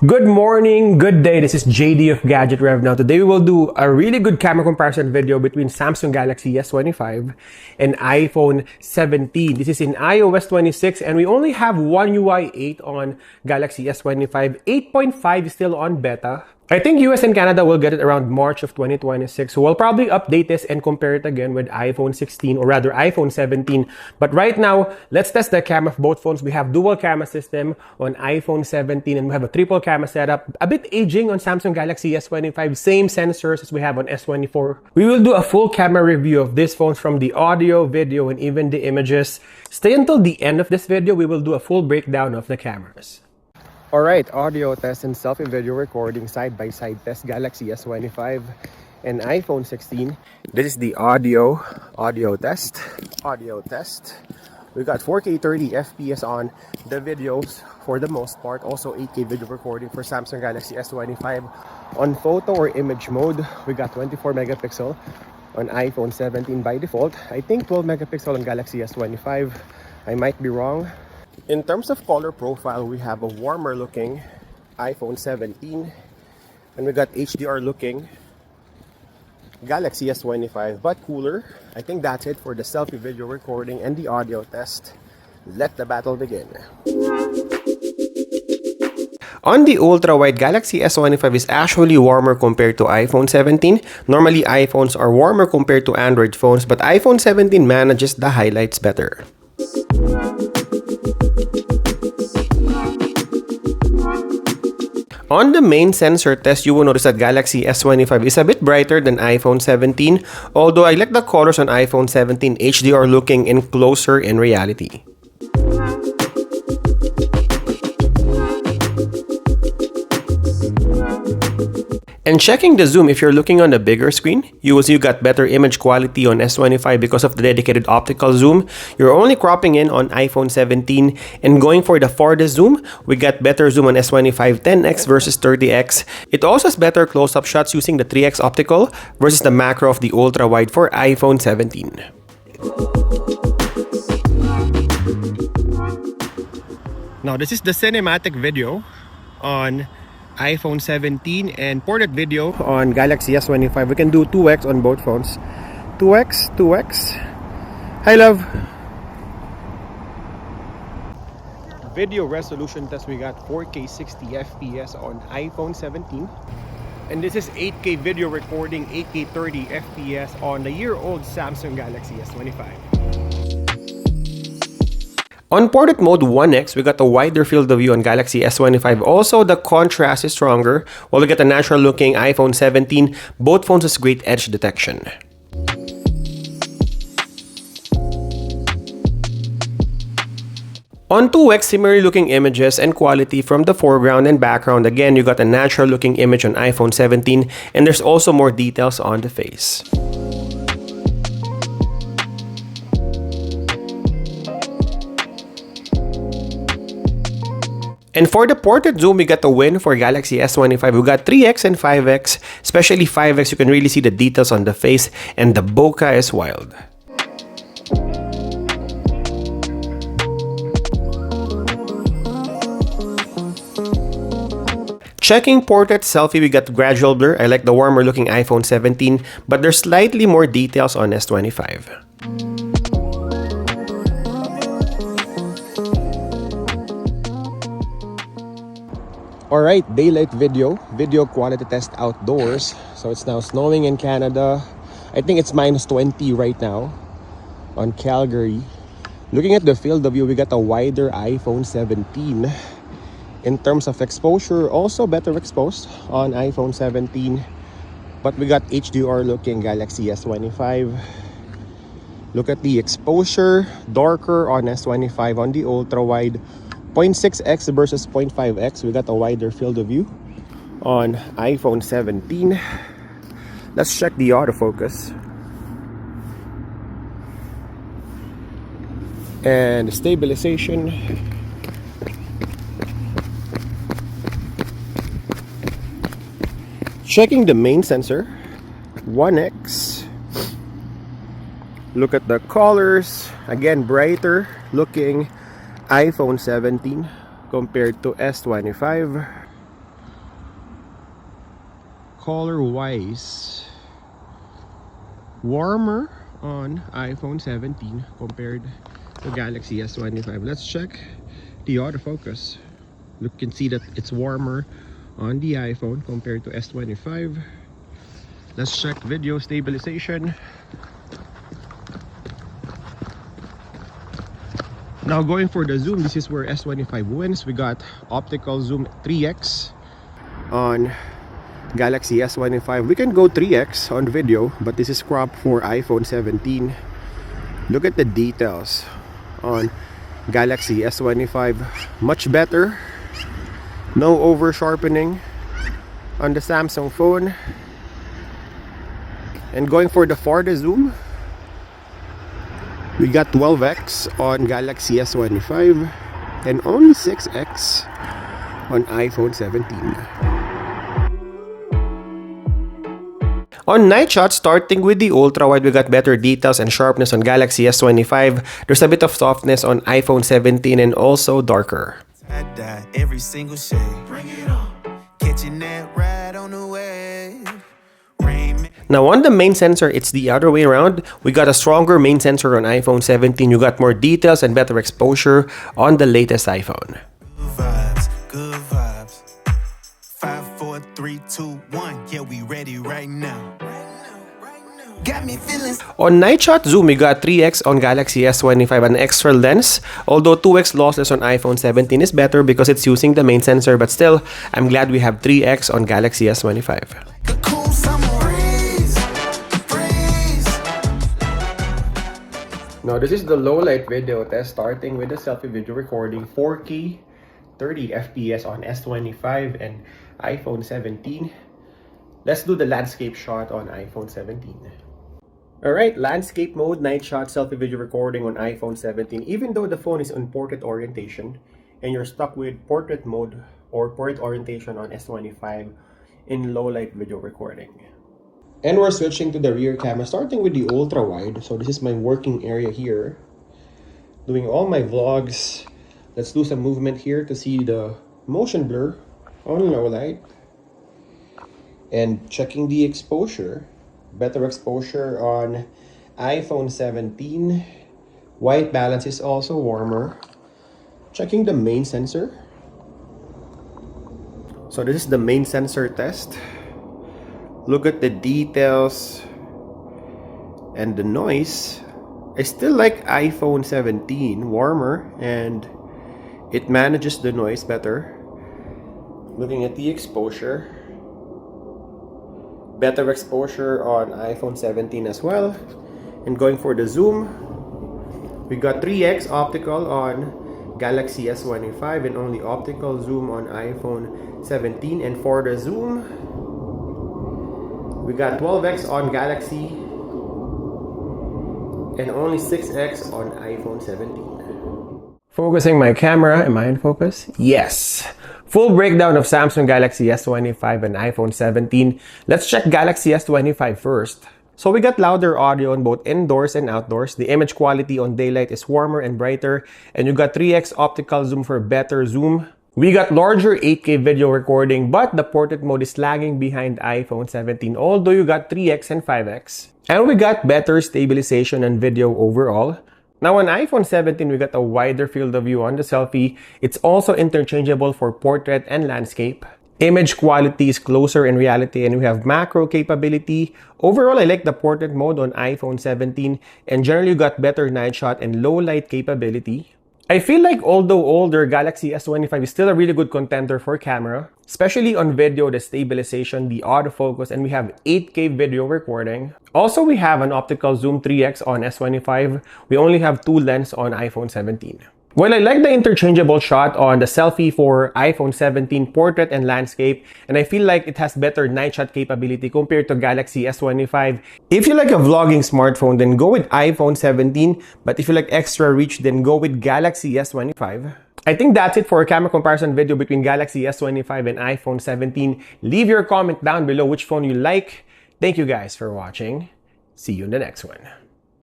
Good morning, good day. This is JD of Gadget Rev. Now, today we will do a really good camera comparison video between Samsung Galaxy S25 and iPhone 17. This is in iOS 26 and we only have one UI 8 on Galaxy S25. 8.5 is still on beta. I think US and Canada will get it around March of 2026. So we'll probably update this and compare it again with iPhone 16 or rather iPhone 17. But right now, let's test the camera of both phones. We have dual camera system on iPhone 17 and we have a triple camera setup. A bit aging on Samsung Galaxy S25. Same sensors as we have on S24. We will do a full camera review of these phones from the audio, video, and even the images. Stay until the end of this video. We will do a full breakdown of the cameras. Alright, audio test and selfie video recording side-by-side test Galaxy S25 and iPhone 16. This is the audio test. We got 4K 30 FPS on the videos for the most part. Also 8K video recording for Samsung Galaxy S25. On photo or image mode, we got 24 megapixel on iPhone 17 by default. I think 12 megapixel on Galaxy S25. I might be wrong. In terms of color profile, we have a warmer looking iPhone 17 and we got HDR looking Galaxy S25 but cooler. I think that's it for the selfie video recording and the audio test. Let the battle begin. On the ultra-wide, Galaxy S25 is actually warmer compared to iPhone 17. Normally, iPhones are warmer compared to Android phones, but iPhone 17 manages the highlights better. On the main sensor test, you will notice that Galaxy S25 is a bit brighter than iPhone 17, although I like the colors on iPhone 17 HDR looking and closer in reality. And checking the zoom, if you're looking on the bigger screen, you will see you got better image quality on S25 because of the dedicated optical zoom. You're only cropping in on iPhone 17, and going for the farthest zoom, we got better zoom on S25 10x versus 30x. It also has better close-up shots using the 3x optical versus the macro of the ultra-wide for iPhone 17. Now this is the cinematic video on iPhone 17 and portrait video on Galaxy S25. We can do 2x on both phones. 2x. Hi, love. Video resolution test, we got 4K 60 FPS on iPhone 17. And this is 8K video recording, 8K 30 FPS on the year-old Samsung Galaxy S25. On portrait mode 1x, we got a wider field of view on Galaxy S25. Also, the contrast is stronger, while we get a natural looking iPhone 17. Both phones has great edge detection. On 2x, similarly looking images and quality from the foreground and background. Again, you got a natural looking image on iPhone 17, and there's also more details on the face. And for the portrait zoom, we got a win for Galaxy S25. We got 3x and 5x, especially 5x. You can really see the details on the face, and the bokeh is wild. Checking portrait selfie, we got gradual blur. I like the warmer looking iPhone 17, but there's slightly more details on S25. Alright, daylight video quality test outdoors. So it's now snowing in Canada. I think it's -20 right now on Calgary. Looking at the field of view, we got a wider iPhone 17. In terms of exposure, also better exposed on iPhone 17. But we got HDR looking Galaxy S25. Look at the exposure, darker on S25 on the ultra wide. 0.6x versus 0.5x. We got a wider field of view on iPhone 17. Let's check the autofocus and stabilization. Checking the main sensor, 1x. Look at the colors, again brighter looking iPhone 17 compared to S25. color wise, warmer on iPhone 17 compared to Galaxy S25. Let's check the autofocus. You can see that it's warmer on the iPhone compared to S25. Let's check video stabilization. Now going for the zoom, this is where S25 wins. We got optical zoom 3x on Galaxy S25. We can go 3x on video, but this is cropped for iPhone 17. Look at the details on Galaxy S25. Much better. No over sharpening on the Samsung phone. And going for the farthest zoom, we got 12x on Galaxy S25 and only 6x on iPhone 17. On night shots, starting with the ultra-wide, we got better details and sharpness on Galaxy S25. There's a bit of softness on iPhone 17 and also darker. Every single shade. Bring it on. Catching that ride on the wave. Now on the main sensor, it's the other way around. We got a stronger main sensor on iPhone 17. You got more details and better exposure on the latest iPhone. Good vibes, good vibes. 5, 4, 3, 2, 1. Yeah, we ready right now. Got me feeling. On night shot zoom, we got 3x on Galaxy S25, an extra lens. Although 2x lossless on iPhone 17 is better because it's using the main sensor, but still, I'm glad we have 3x on Galaxy S25. Now this is the low light video test, starting with the selfie video recording 4K 30 FPS on S25 and iPhone 17. Let's do the landscape shot on iPhone 17. Alright, landscape mode, night shot, selfie video recording on iPhone 17. Even though the phone is on portrait orientation and you're stuck with portrait mode or portrait orientation on S25 in low light video recording. And we're switching to the rear camera, starting with the ultra wide. So this is my working area here, doing all my vlogs. Let's do some movement here to see the motion blur on low light, and checking the exposure. Better exposure on iPhone 17. White balance is also warmer. Checking the main sensor. So this is the main sensor test. Look at the details and the noise. I still like iPhone 17, warmer, and it manages the noise better. Looking at the exposure, better exposure on iPhone 17 as well. And going for the zoom, we got 3x optical on Galaxy S25 and only optical zoom on iPhone 17. And for the zoom, we got 12x on Galaxy and only 6x on iPhone 17. Focusing my camera, am I in focus? Yes! Full breakdown of Samsung Galaxy S25 and iPhone 17. Let's check Galaxy S25 first. So we got louder audio on both indoors and outdoors. The image quality on daylight is warmer and brighter. And you got 3x optical zoom for better zoom. We got larger 8K video recording, but the portrait mode is lagging behind iPhone 17, although you got 3x and 5x. And we got better stabilization and video overall. Now on iPhone 17, we got a wider field of view on the selfie. It's also interchangeable for portrait and landscape. Image quality is closer in reality, and we have macro capability. Overall, I like the portrait mode on iPhone 17, and generally you got better night shot and low light capability. I feel like although older, Galaxy S25 is still a really good contender for camera, especially on video, the stabilization, the autofocus, and we have 8K video recording. Also, we have an optical zoom 3x on S25. We only have 2 lenses on iPhone 17. Well, I like the interchangeable shot on the selfie for iPhone 17 portrait and landscape, and I feel like it has better night shot capability compared to Galaxy S25. If you like a vlogging smartphone, then go with iPhone 17, but if you like extra reach, then go with Galaxy S25. I think that's it for a camera comparison video between Galaxy S25 and iPhone 17. Leave your comment down below which phone you like. Thank you guys for watching. See you in the next one.